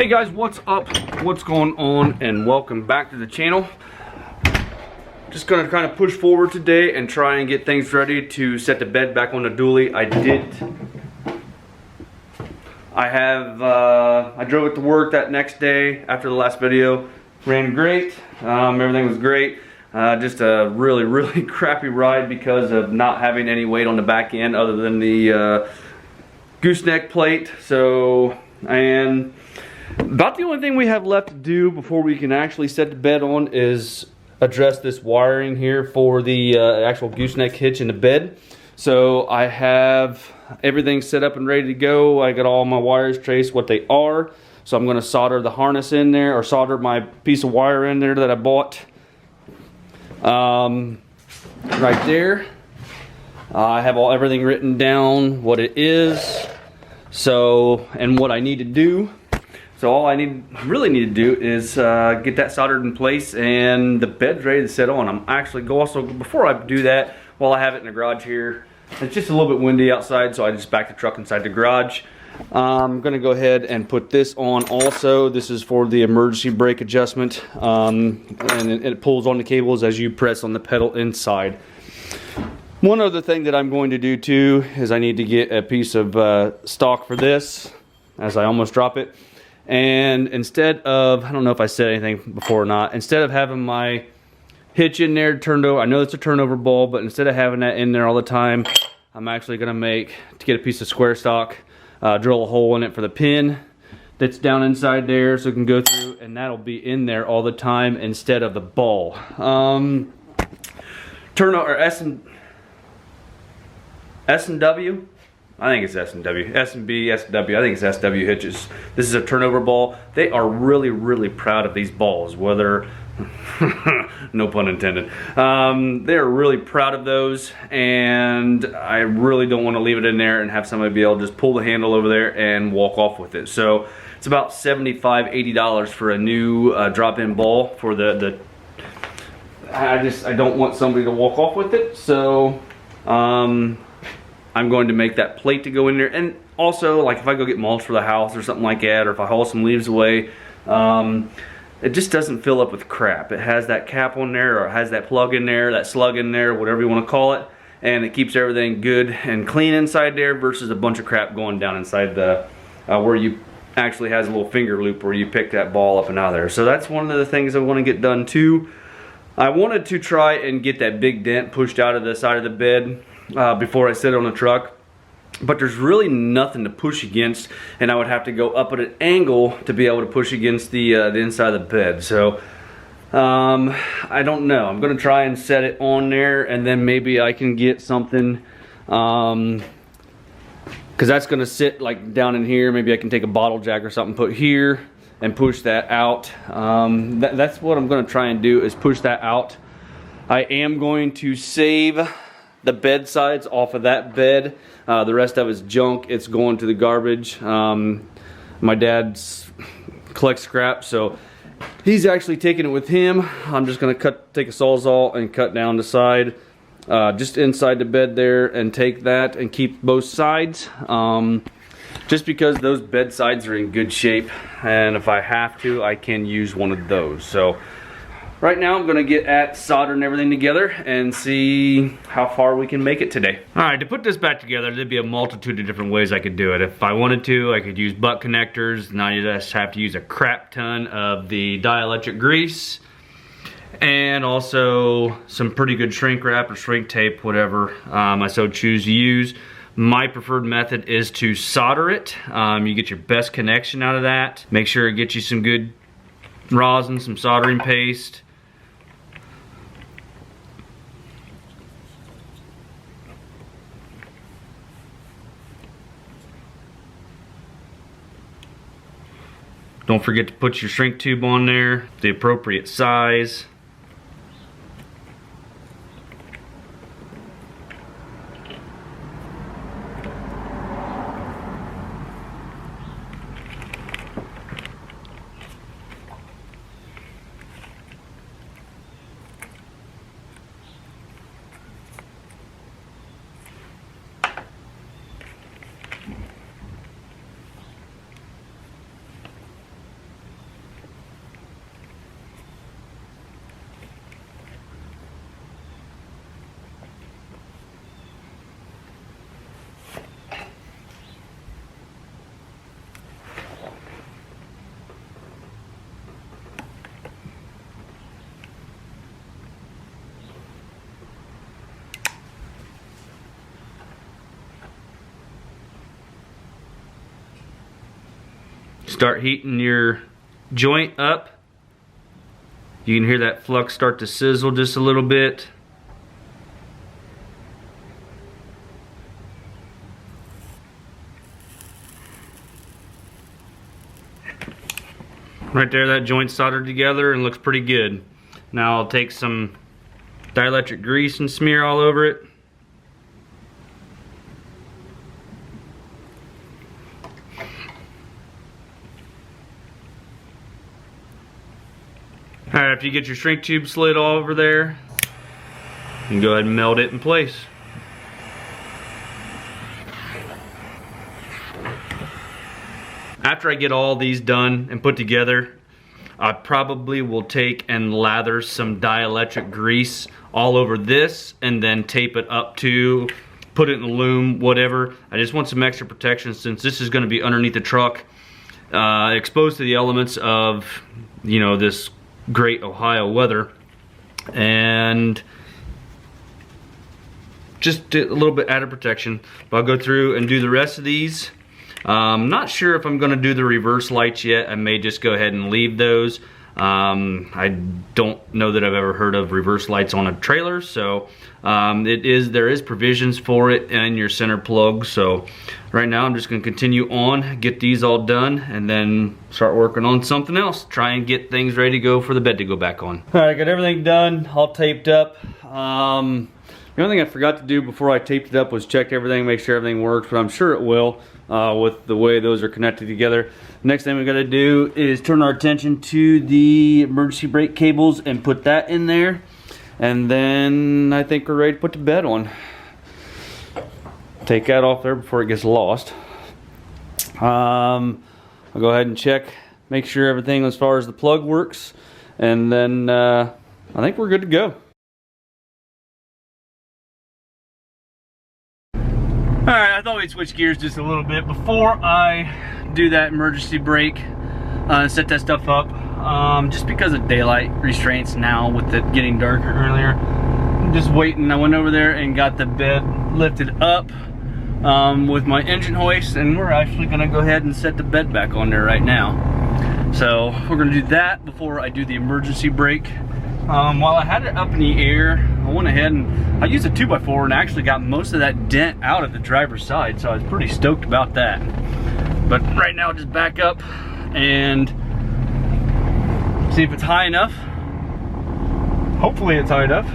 Hey guys, what's up? What's going on? And welcome back to the channel. Just gonna kind of push forward today and try and get things ready to set the bed back on the dually. I drove it to work that next day after the last video. Ran great. Everything was great. Just a really crappy ride because of not having any weight on the back end other than the gooseneck plate. So, and about the only thing we have left to do before we can actually set the bed on is address this wiring here for the actual gooseneck hitch in the bed. So I have everything set up and ready to go. I got all my wires traced what they are. So I'm going to solder the harness in there, or solder my piece of wire in there that I bought. Right there. I have everything written down, what it is, so, and what I need to do. So all I really need to do is get that soldered in place and the bed's ready to set on. I'm actually before I do that, while I have it in the garage here, it's just a little bit windy outside, so I just backed the truck inside the garage. I'm gonna go ahead and put this on also. This is for the emergency brake adjustment, and it pulls on the cables as you press on the pedal inside. One other thing that I'm going to do too is I need to get a piece of stock for this, as I almost drop it. And instead of, I don't know if I said anything before or not, instead of having my hitch in there turned over, I know it's a turnover ball, but instead of having that in there all the time, I'm actually gonna get a piece of square stock, drill a hole in it for the pin that's down inside there so it can go through, and that'll be in there all the time instead of the ball. Turnover, S&W? I think it's S&W. S&B, S&W, I think it's SW hitches. This is a turnover ball. They are really proud of these balls, whether, no pun intended. They're really proud of those, and I really don't want to leave it in there and have somebody be able to just pull the handle over there and walk off with it. So it's about $75, $80 for a new drop-in ball for I don't want somebody to walk off with it. So, I'm going to make that plate to go in there. And also, like if I go get mulch for the house or something like that, or if I haul some leaves away, it just doesn't fill up with crap. It has that cap on there, or it has that plug in there, that slug in there, whatever you want to call it, and it keeps everything good and clean inside there versus a bunch of crap going down inside the where you actually has a little finger loop where you pick that ball up and out of there. So that's one of the things I want to get done too. I wanted to try and get that big dent pushed out of the side of the bed before I set it on the truck, but there's really nothing to push against, and I would have to go up at an angle to be able to push against the inside of the bed. So I don't know. I'm gonna try and set it on there, and then maybe I can get something, because that's gonna sit like down in here. Maybe I can take a bottle jack or something, put here and push that out. That's what I'm gonna try and do, is push that out. I am going to save the bed sides off of that bed. The rest of it's junk. It's going to the garbage. My dad's collects scrap, so he's actually taking it with him. I'm just gonna take a Sawzall and cut down the side, just inside the bed there, and take that and keep both sides. Just because those bed sides are in good shape, and if I have to, I can use one of those. So right now I'm gonna get at soldering everything together and see how far we can make it today. All right, to put this back together, there'd be a multitude of different ways I could do it. If I wanted to, I could use butt connectors, and I just have to use a crap ton of the dielectric grease, and also some pretty good shrink wrap or shrink tape, whatever I so choose to use. My preferred method is to solder it. You get your best connection out of that. Make sure it gets you some good rosin, some soldering paste. Don't forget to put your shrink tube on there, the appropriate size. Start heating your joint up. You can hear that flux start to sizzle just a little bit. Right there, that joint's soldered together and looks pretty good. Now I'll take some dielectric grease and smear all over it. Alright, after you get your shrink tube slid all over there, you can go ahead and melt it in place. After I get all these done and put together, I probably will take and lather some dielectric grease all over this and then tape it up to, put it in the loom, whatever. I just want some extra protection since this is going to be underneath the truck, exposed to the elements of, you know, this great Ohio weather, and just a little bit added protection. But I'll go through and do the rest of these. Not sure if I'm going to do the reverse lights yet. I may just go ahead and leave those. I don't know that I've ever heard of reverse lights on a trailer, so there is provisions for it in your center plug. So right now I'm just going to continue on, get these all done, and then start working on something else. Try and get things ready to go for the bed to go back on. Alright, got everything done, all taped up. The only thing I forgot to do before I taped it up was check everything, make sure everything works, but I'm sure it will with the way those are connected together. Next thing we got to do is turn our attention to the emergency brake cables and put that in there. And then I think we're ready to put the bed on. Take that off there before it gets lost. I'll go ahead and check, make sure everything as far as the plug works, and then I think we're good to go. Alright, I thought we'd switch gears just a little bit before I do that emergency brake, set that stuff up. Just because of daylight restraints now with it getting darker earlier. I'm just waiting. I went over there and got the bed lifted up with my engine hoist, and we're actually going to go ahead and set the bed back on there right now. So we're going to do that before I do the emergency brake. While I had it up in the air, I went ahead and I used a 2x4 and actually got most of that dent out of the driver's side, so I was pretty stoked about that. But right now, just back up and see if it's high enough. Hopefully it's high enough.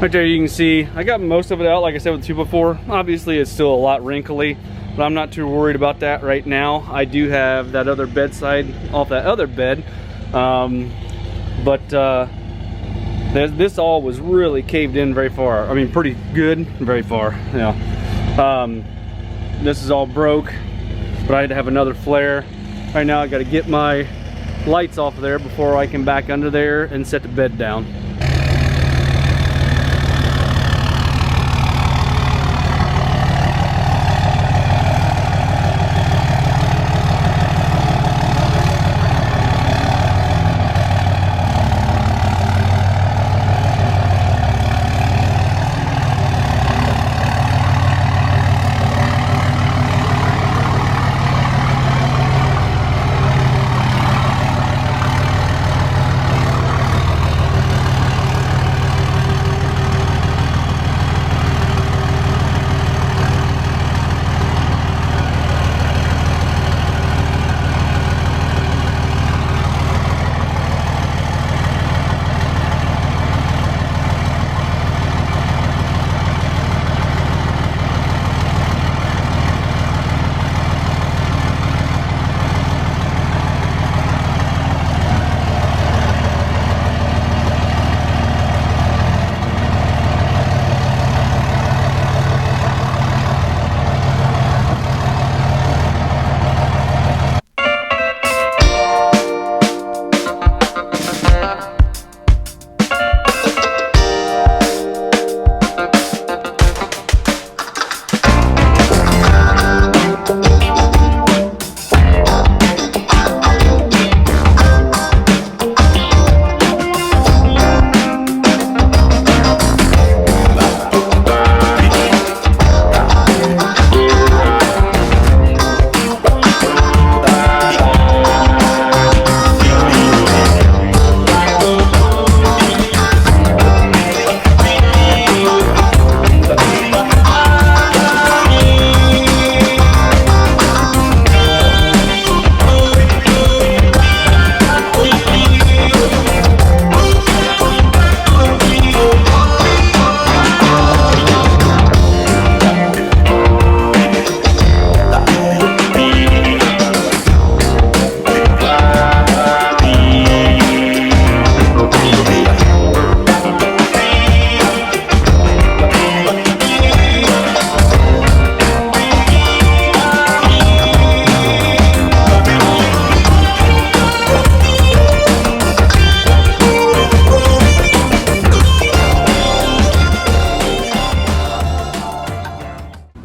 Right there you can see I got most of it out, like I said, with the 2x4. Obviously it's still a lot wrinkly, but I'm not too worried about that right now. I do have that other bedside off that other bed, this all was really caved in very far. I mean, pretty good, very far. Yeah. This is all broke, but I had to have another flare. Right now I got to get my lights off of there before I can back under there and set the bed down.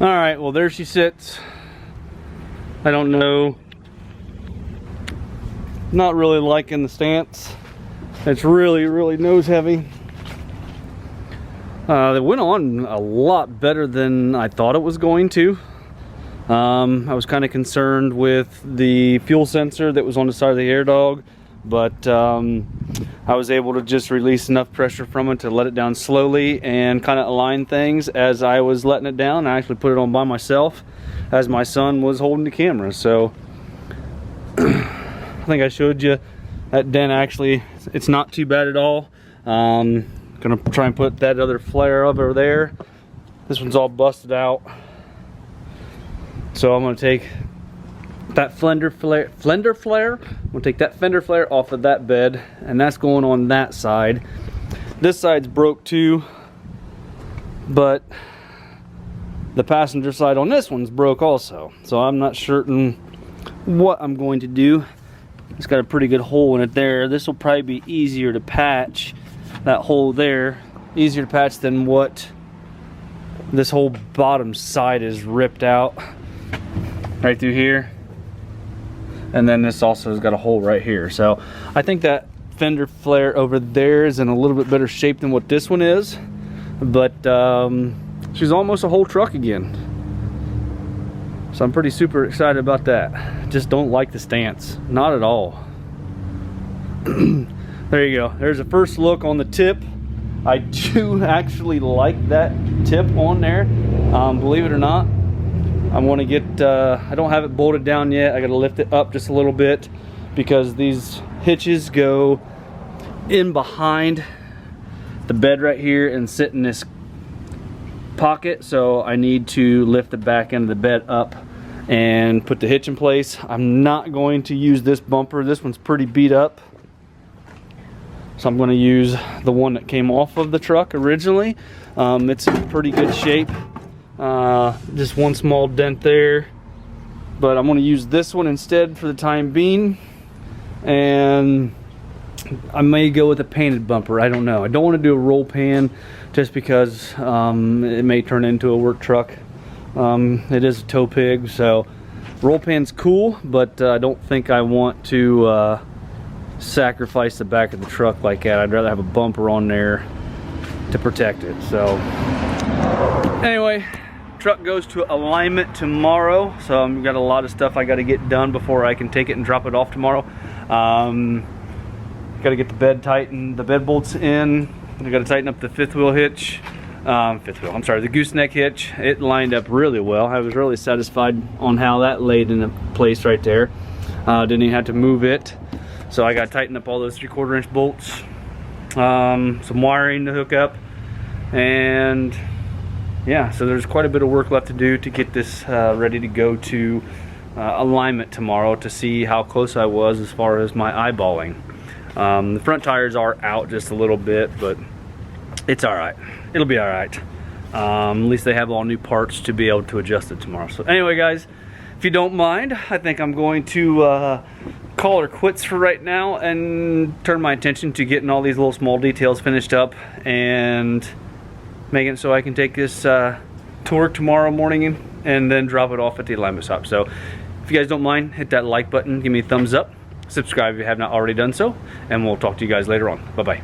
All right, well, there she sits. I don't know. Not really liking the stance. It's really, really nose heavy. It went on a lot better than I thought it was going to. I was kind of concerned with the fuel sensor that was on the side of the air dog, but I was able to just release enough pressure from it to let it down slowly and kind of align things as I was letting it down. I actually put it on by myself as my son was holding the camera. So I think I showed you that dent. Actually, it's not too bad at all. Gonna try and put that other flare over there. This one's all busted out. So I'm gonna take that fender flare. I'm gonna take that fender flare off of that bed, and that's going on that side. This side's broke too, but the passenger side on this one's broke also. So I'm not certain what I'm going to do. It's got a pretty good hole in it there. This will probably be easier to patch. That hole there, easier to patch than what this whole bottom side is ripped out right through here. And then this also has got a hole right here. So I think that fender flare over there is in a little bit better shape than what this one is. But she's almost a whole truck again. So I'm pretty super excited about that. Just don't like the stance, not at all. There you go. There's a first look on the tip. I do actually like that tip on there. Believe it or not, I want to get, I don't have it bolted down yet. I got to lift it up just a little bit because these hitches go in behind the bed right here and sit in this pocket. So I need to lift the back end of the bed up and put the hitch in place. I'm not going to use this bumper. This one's pretty beat up. So I'm going to use the one that came off of the truck originally. It's in pretty good shape. Just one small dent there. But I'm going to use this one instead for the time being. And I may go with a painted bumper. I don't know. I don't want to do a roll pan just because it may turn into a work truck. It is a tow pig, so roll pan's cool, but I don't think I want to sacrifice the back of the truck like that. I'd rather have a bumper on there to protect it. So anyway, truck goes to alignment tomorrow, so I've got a lot of stuff I got to get done before I can take it and drop it off tomorrow. Got to get the bed tightened, the bed bolts in. I got to tighten up the fifth wheel hitch. The gooseneck hitch. It lined up really well. I was really satisfied on how that laid in place right there. Didn't even have to move it. So I got to tighten up all those 3/4 inch bolts. Some wiring to hook up. And yeah, so there's quite a bit of work left to do to get this ready to go to alignment tomorrow to see how close I was as far as my eyeballing. The front tires are out just a little bit, but it's alright. It'll be alright. At least they have all new parts to be able to adjust it tomorrow. So anyway, guys, if you don't mind, I think I'm going to call her quits for right now and turn my attention to getting all these little small details finished up and making it so I can take this to work tomorrow morning and then drop it off at the alignment shop. So if you guys don't mind, hit that like button, give me a thumbs up, subscribe if you have not already done so, and we'll talk to you guys later on. Bye-bye.